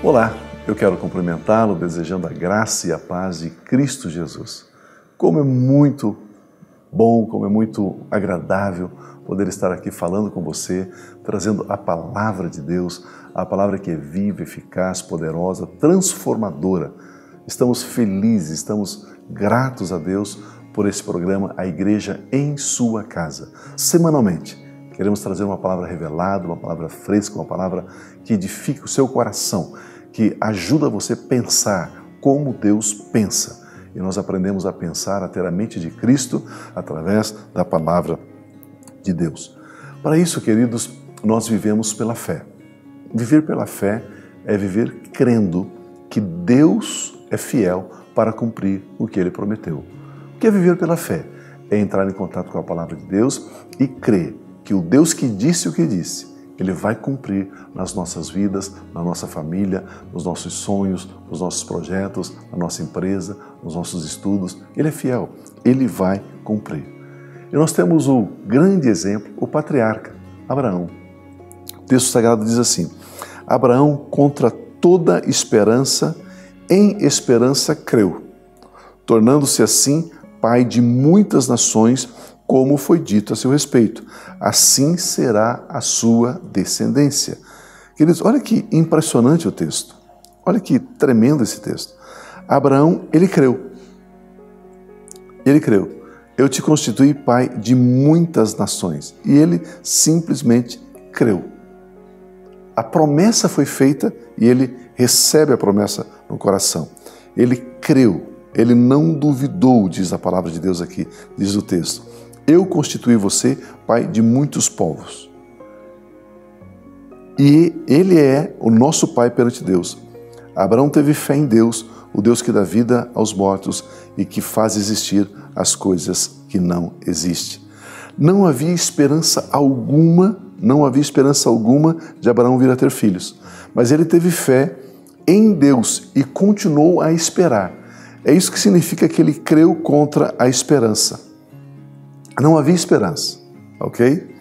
Olá, eu quero cumprimentá-lo desejando a graça e a paz de Cristo Jesus. Como é muito bom, como é muito agradável poder estar aqui falando com você, trazendo a palavra de Deus, a palavra que é viva, eficaz, poderosa, transformadora. Estamos felizes, estamos gratos a Deus por esse programa, A Igreja em Sua Casa. Semanalmente, queremos trazer uma palavra revelada, uma palavra fresca, uma palavra que edifica o seu coração, que ajuda você a pensar como Deus pensa. E nós aprendemos a pensar, a ter a mente de Cristo através da palavra de Deus. Para isso, queridos, nós vivemos pela fé. Viver pela fé é viver crendo que Deus é fiel para cumprir o que Ele prometeu. O que é viver pela fé? É entrar em contato com a palavra de Deus e crer que o Deus que disse o que disse, Ele vai cumprir nas nossas vidas, na nossa família, nos nossos sonhos, nos nossos projetos, na nossa empresa, nos nossos estudos. Ele é fiel, Ele vai cumprir. E nós temos o grande exemplo, o patriarca, Abraão. O texto sagrado diz assim: Abraão, contra toda esperança, em esperança creu, tornando-se assim pai de muitas nações, como foi dito a seu respeito. Assim será a sua descendência. Queridos, olha que impressionante o texto. Olha que tremendo esse texto. Abraão, ele creu. Ele creu. Eu te constituí pai de muitas nações. E ele simplesmente creu. A promessa foi feita e ele recebe a promessa no coração. Ele creu. Ele não duvidou, diz a palavra de Deus aqui, diz o texto. Eu constituí você pai de muitos povos. E Ele é o nosso pai perante Deus. Abraão teve fé em Deus, o Deus que dá vida aos mortos e que faz existir as coisas que não existem. Não havia esperança alguma de Abraão vir a ter filhos. Mas ele teve fé em Deus e continuou a esperar. É isso que significa que ele creu contra a esperança. Não havia esperança, ok?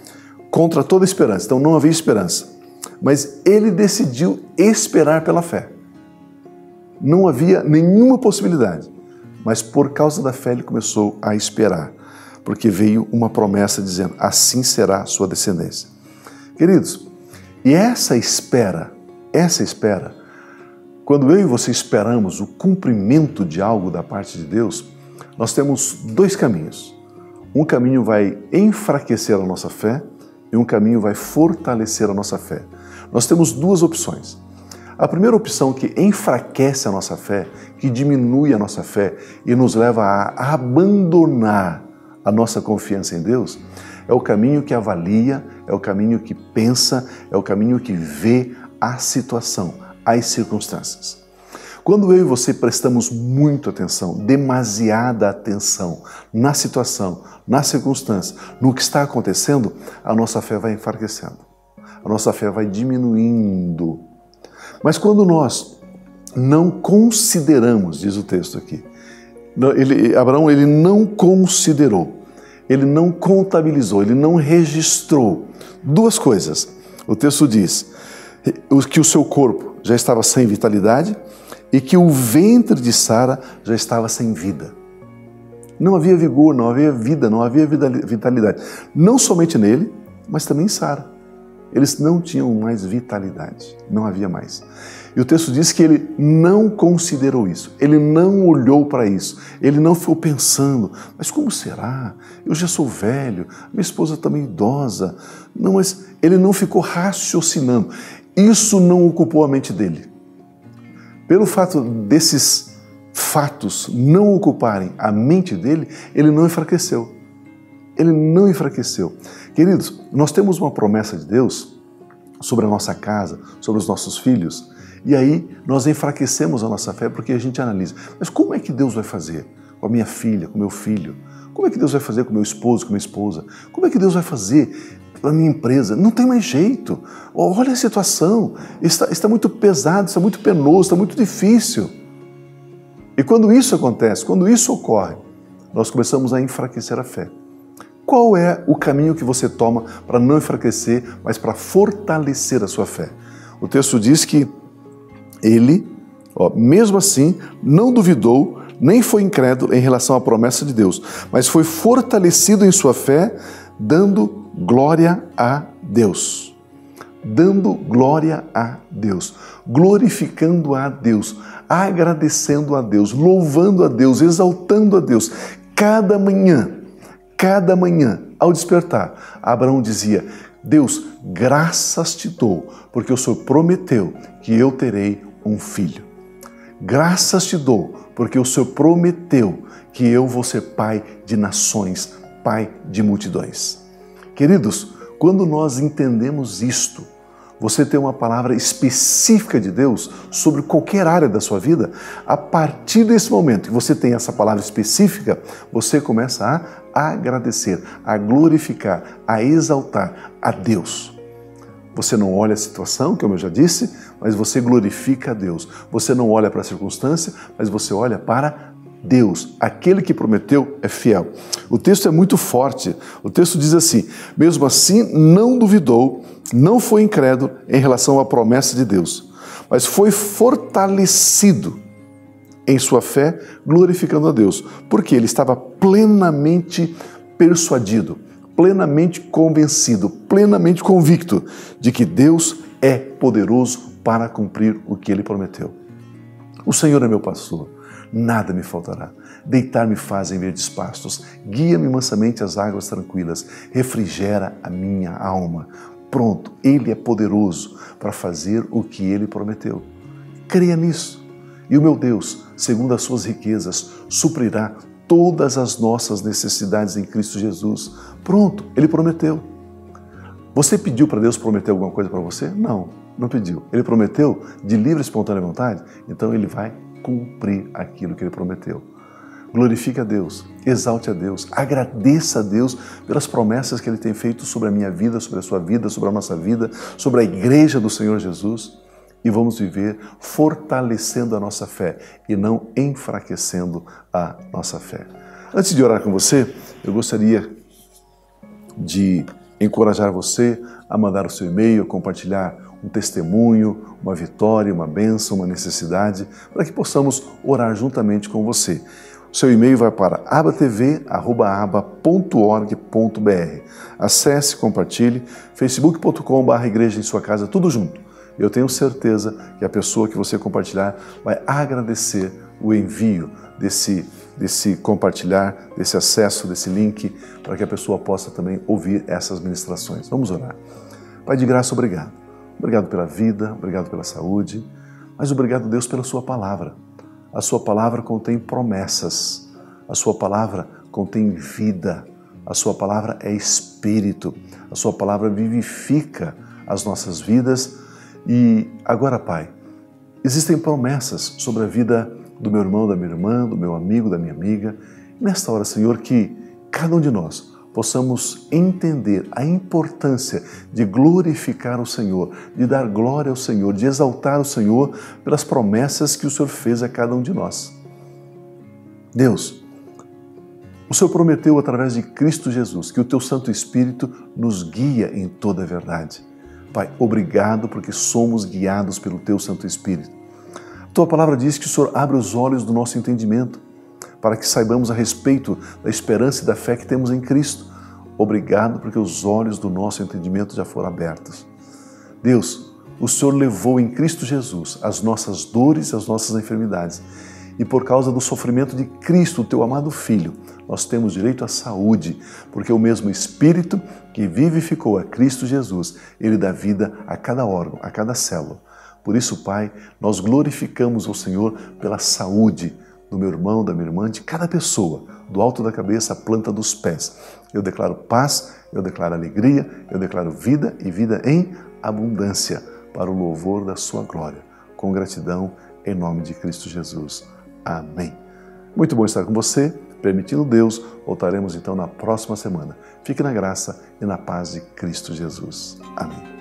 Contra toda esperança, então não havia esperança. Mas ele decidiu esperar pela fé. Não havia nenhuma possibilidade, mas por causa da fé ele começou a esperar, porque veio uma promessa dizendo, assim será a sua descendência. Queridos, e essa espera, quando eu e você esperamos o cumprimento de algo da parte de Deus, nós temos dois caminhos. Um caminho vai enfraquecer a nossa fé e um caminho vai fortalecer a nossa fé. Nós temos duas opções. A primeira opção, que enfraquece a nossa fé, que diminui a nossa fé e nos leva a abandonar a nossa confiança em Deus, é o caminho que avalia, é o caminho que pensa, é o caminho que vê a situação, as circunstâncias. Quando eu e você prestamos muita atenção, demasiada atenção na situação, na circunstância, no que está acontecendo, a nossa fé vai enfraquecendo, a nossa fé vai diminuindo. Mas quando nós não consideramos, diz o texto aqui, Abraão ele não considerou, ele não contabilizou, ele não registrou duas coisas. O texto diz que o seu corpo já estava sem vitalidade, e que o ventre de Sara já estava sem vida. Não havia vigor, não havia vida, não havia vitalidade. Não somente nele, mas também em Sara. Eles não tinham mais vitalidade, não havia mais. E o texto diz que ele não considerou isso, ele não olhou para isso, ele não ficou pensando, mas como será? Eu já sou velho, minha esposa também idosa. Não, mas ele não ficou raciocinando. Isso não ocupou a mente dele. Pelo fato desses fatos não ocuparem a mente dele, ele não enfraqueceu. Ele não enfraqueceu. Queridos, nós temos uma promessa de Deus sobre a nossa casa, sobre os nossos filhos, e aí nós enfraquecemos a nossa fé porque a gente analisa. Mas como é que Deus vai fazer com a minha filha, com o meu filho? Como é que Deus vai fazer com o meu esposo, com a minha esposa? Como é que Deus vai fazer a minha empresa? Não tem mais jeito. Olha a situação, está muito pesado, está muito penoso, está muito difícil. E quando isso acontece, quando isso ocorre, nós começamos a enfraquecer a fé. qual é o caminho que você toma para não enfraquecer, mas para fortalecer a sua fé? O texto diz que ele, mesmo assim, não duvidou, nem foi incrédulo em relação à promessa de Deus, mas foi fortalecido em sua fé, dando glória a Deus. Dando glória a Deus, glorificando a Deus, agradecendo a Deus, louvando a Deus, exaltando a Deus. Cada manhã, ao despertar, Abraão dizia: Deus, graças te dou, porque o Senhor prometeu que eu terei um filho. Graças te dou, porque o Senhor prometeu que eu vou ser pai de nações, pai de multidões. Queridos, quando nós entendemos isto, você tem uma palavra específica de Deus sobre qualquer área da sua vida, a partir desse momento que você tem essa palavra específica, você começa a agradecer, a glorificar, a exaltar a Deus. Você não olha a situação, como eu já disse, mas você glorifica a Deus. Você não olha para a circunstância, mas você olha para Deus. Aquele que prometeu é fiel. O texto é muito forte. O texto diz assim: mesmo assim não duvidou, não foi incrédulo em relação à promessa de Deus, mas foi fortalecido em sua fé, glorificando a Deus, porque ele estava plenamente persuadido, plenamente convencido, plenamente convicto de que Deus é poderoso para cumprir o que ele prometeu. O Senhor é meu pastor, nada me faltará. Deitar-me faz em verdes pastos, guia-me mansamente às águas tranquilas, refrigera a minha alma. Pronto, Ele é poderoso para fazer o que Ele prometeu. Creia nisso. E o meu Deus, segundo as suas riquezas, suprirá todas as nossas necessidades em Cristo Jesus. Pronto, Ele prometeu. Você pediu para Deus prometer alguma coisa para você? Não, não pediu. Ele prometeu de livre e espontânea vontade, então Ele vai cumprir aquilo que Ele prometeu. Glorifique a Deus, exalte a Deus, agradeça a Deus pelas promessas que Ele tem feito sobre a minha vida, sobre a sua vida, sobre a nossa vida, sobre a igreja do Senhor Jesus, e vamos viver fortalecendo a nossa fé e não enfraquecendo a nossa fé. Antes de orar com você, eu gostaria de encorajar você a mandar o seu e-mail, compartilhar um testemunho, uma vitória, uma bênção, uma necessidade, para que possamos orar juntamente com você. O seu e-mail vai para abatv@aba.org.br. Acesse, compartilhe, facebook.com/igreja em sua casa, tudo junto. Eu tenho certeza que a pessoa que você compartilhar vai agradecer o envio desse compartilhar, desse acesso, desse link, para que a pessoa possa também ouvir essas ministrações. Vamos orar. Pai de graça, obrigado. Obrigado pela vida, obrigado pela saúde, mas obrigado, Deus, pela sua palavra. A sua palavra contém promessas, a sua palavra contém vida, a sua palavra é espírito, a sua palavra vivifica as nossas vidas. E agora, Pai, existem promessas sobre a vida do meu irmão, da minha irmã, do meu amigo, da minha amiga. E nesta hora, Senhor, que cada um de nós possamos entender a importância de glorificar o Senhor, de dar glória ao Senhor, de exaltar o Senhor pelas promessas que o Senhor fez a cada um de nós. Deus, o Senhor prometeu através de Cristo Jesus que o Teu Santo Espírito nos guia em toda a verdade. Pai, obrigado porque somos guiados pelo Teu Santo Espírito. A Tua palavra diz que o Senhor abre os olhos do nosso entendimento para que saibamos a respeito da esperança e da fé que temos em Cristo. Obrigado porque os olhos do nosso entendimento já foram abertos. Deus, o Senhor levou em Cristo Jesus as nossas dores e as nossas enfermidades. E por causa do sofrimento de Cristo, o Teu amado Filho, nós temos direito à saúde, porque o mesmo Espírito que vivificou a Cristo Jesus, Ele dá vida a cada órgão, a cada célula. Por isso, Pai, nós glorificamos o Senhor pela saúde do meu irmão, da minha irmã, de cada pessoa, do alto da cabeça à planta dos pés. Eu declaro paz, eu declaro alegria, eu declaro vida e vida em abundância para o louvor da sua glória. Com gratidão, em nome de Cristo Jesus. Amém. Muito bom estar com você. Permitindo Deus, voltaremos então na próxima semana. Fique na graça e na paz de Cristo Jesus. Amém.